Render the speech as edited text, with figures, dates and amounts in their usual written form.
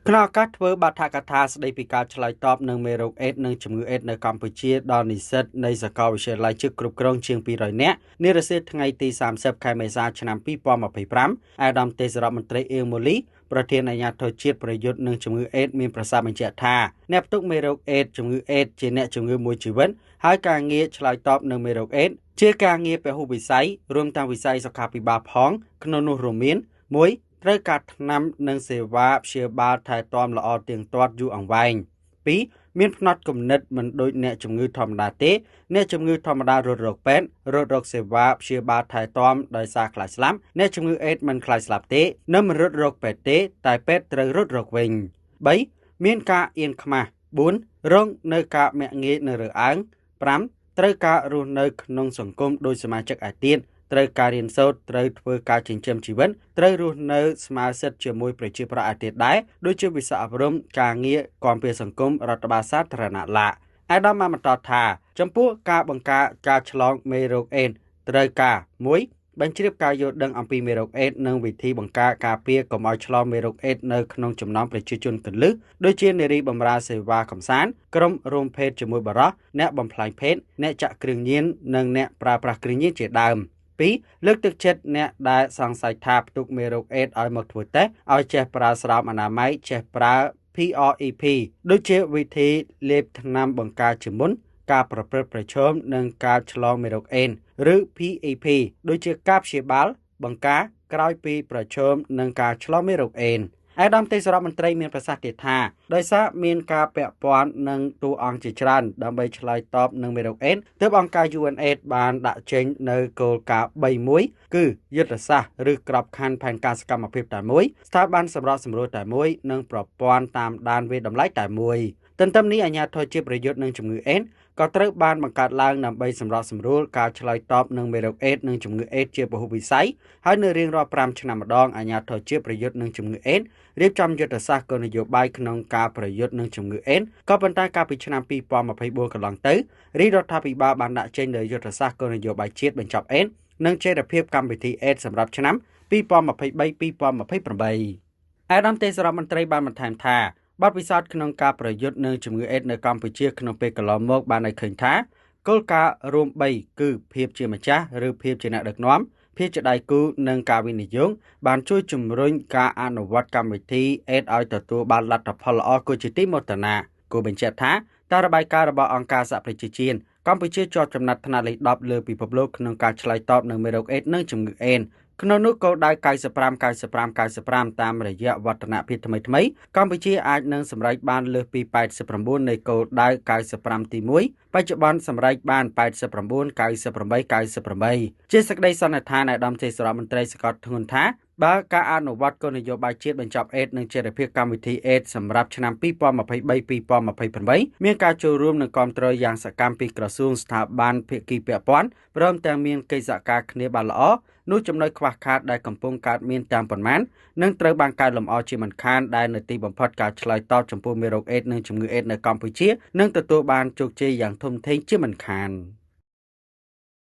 ขณะการធ្វើបាតកថាស្ដីពីការឆ្លើយតបនឹងមេរោគអេដនិងជំងឺអេដនៅកម្ពុជាដល់និស្សិតនៃសាកលវិទ្យាល័យជិកគ្រប់គ្រងជាង200នាក់នារសៀលថ្ងៃទី30ខែមេសាឆ្នាំ2025អាដាមទេសរដ្ឋមន្ត្រីអៀងម៉ូលីប្រធានអាជ្ញាធរជាតិប្រយុទ្ធនឹងជំងឺអេដមានប្រសាសន៍បញ្ជាក់ថាអ្នកផ្ទុកមេរោគអេដជំងឺអេដជាអ្នកជំងឺមួយជីវិតហើយការងារឆ្លើយតបនឹងមេរោគអេដជាការងារពហុវិស័យរួមទាំងវិស័យសុខាភិបាលផងក្នុងនោះរួមមាន1ត្រូវការថ្នាំនិងសេវាព្យាបាលថែទាំល្អទៀងទាត់យូរអង្វែង2មានផ្នត់គំនិតមិនដូចអ្នកជំងឺធម្មតាទេអ្នកជំងឺធម្មតារត់រកពេទ្យរត់រកសេវាព្យាបាលថែទាំដោយសារខ្លាចស្លាប់អ្នកជំងឺអេដមិនខ្លាចស្លាប់ទេនិងមិនរត់រកពេទ្យទេតែពេទ្យត្រូវរត់រកវិញ3មានការអៀនខ្មាស់4រងនៅការមាក់ងាយនៅរើអើង5ត្រូវការរស់នៅក្នុងសង្គមដោយសមាជិកឯទៀតត្រូវការរៀនសូត្រត្រូវធ្វើការចិញ្ចឹមជីវិតត្រូវរស់នៅស្មើសិទ្ធិជាមួយប្រជាប្រដ្ឋឯទៀតដែរដូចជាវិស័យអប់រំការងារគាំពារសង្គមរដ្ឋបាលសាធារណៈឡាអាដាមបានបន្តថាចំពោះការបង្ការការឆ្លងមេរោគអេដត្រូវការ1បញ្ជ្រាបការយល់ដឹងអំពីមេរោគអេដនិងវិធីបង្ការការពារកុំឲ្យឆ្លងមេរោគអេដនៅក្នុងចំណោមប្រជាជនគន្លឹះដូចជានារីបម្រើសេវាកំសាន្តក្រុមរួមភេទជាមួយបរិសុទ្ធអ្នកបំផ្លាញភេទអ្នកចាក់គ្រឿងញៀននិងអ្នកប្រើប្រាស់គ្រឿងញៀនជាដើម2លើកទឹកចិត្តអ្នកដែលសង្ស័យថាផ្ទុកមេរោគអេដឲ្យមកធ្វើតេស្តឲ្យចេះប្រើស្រោមអនាម័យចេះប្រើ PREP ដូចជាវិធីលេបថ្នាំបង្ការជាមុនការប្រព្រឹត្តប្រឈមនឹងការឆ្លងមេរោគអេដឬ PAP ដូចជាការព្យាបាលបង្ការក្រោយពីប្រឈមនឹងការឆ្លងមេរោគអេដអាដាមទេសរដ្ឋមន្ត្រីមានប្រសាសន៍ទៀតថាដោយសារមានការពាក់ព័ន្ធនឹងតួអង្គជាច្រើនដើម្បីឆ្លើយតបនឹងមេរោគអេដទើបអង្គការ UNAIDS បានដាក់ចេញនៅគោលការណ៍3មួយគឺយុទ្ធសាស្ត្រឬក្របខ័ណ្ឌផែនការសកម្មភាពតែមួយស្ថាប័នសម្របសម្រួលតែមួយនិងប្រព័ន្ធតាមដានវាយតម្លៃតែមួយទន្ទឹមនេះអាជ្ញាធរជាតិប្រយុទ្ធនឹងជំងឺអេដក៏ត្រូវបានបង្កើតឡើងដើម្បីសម្របសម្រួលការឆ្លើយតបនឹងមេរោគអេដនិងជំងឺអេដជាពហុវិស័យហើយនៅរៀងរាល់5ឆ្នាំម្ដងអាជ្ញាធរជាតិប្រយុទ្ធនឹងជំងឺអេដរៀបចំយុទ្ធសាស្ត្រគោលនយោបាយក្នុងការប្រយុទ្ធនឹងជំងឺអេដក៏ប៉ុន្តែកាលពីឆ្នាំ2024កន្លងទៅរាជរដ្ឋាភិបាលបានដាក់ចេញនូវយុទ្ធសាស្ត្រគោលនយោបាយជាតិបញ្ចប់អេដនិងចីរភាពកម្មវិធីអេដសម្រាប់ឆ្នាំ2023-2028អាដាមទេសរដ្ឋមន្ត្រីបានបន្ថែមថាបទពិសោធន៍ក្នុងការប្រយុទ្ធនឹងជំងឺអេដនៅកម្ពុជាក្នុងពេលកន្លងមកបានឲ្យឃើញថាគោលការណ៍រួម3គឺភាពជាម្ចាស់ឬភាពជាអ្នកដឹកនាំភាពជាដៃគូនិងការវិនិយោគបានជួយជំរុញការអនុវត្តកម្មវិធីអេដឲ្យទទួលបានលទ្ធផលល្អគួរជាទីមោទនៈគូបញ្ជាក់ថាតាមរបាយការណ៍របស់អង្គការសហប្រជាជាតិកម្ពុជាជាប់ចំណាត់ថ្នាក់លេខ10លើពិភពលោកក្នុងការឆ្លើយតបនឹងមេរោគអេដនិងជំងឺអេដក្នុងនោះគោលដៅ95តាមរយៈវឌ្ឍនភាពថ្មីៗកម្ពុជាអាចនឹងសម្រេចបានលើសពី89នៃគោលដៅ95ទី1បច្ចុប្បន្នសម្រេចបាន89 98 ជាសេចក្តីសន្និដ្ឋានអាដាមទេសរដ្ឋមន្ត្រីសកលធ្ងន់ថាបើការអនុវត្តគោលនយោបាយជាតិបញ្ចប់អេដនិងចីរភាពកម្មវិធីអេដសម្រាប់ឆ្នាំ2023-2028មានការចូលរួមនិងគាំទ្រយ៉ាងសកម្មពីក្រសួងស្ថាប័នភាគីពាក់ព័ន្ធព្រមទាំងមានកិច្ចសហការគ្នាបានល្អនោះចំណុចខ្វះខាតដែលកំពុងកើតមានតាមប៉ុន្មាននឹងត្រូវបានកែលម្អជាមិនខានដែលនៅទីបំផុតការឆ្លើយតបចំពោះមេរោគអេដនិងជំងឺអេដនៅកម្ពុជានឹងទទួលបានជោគជ័យយ៉ាងធំធេងជាមិនខាន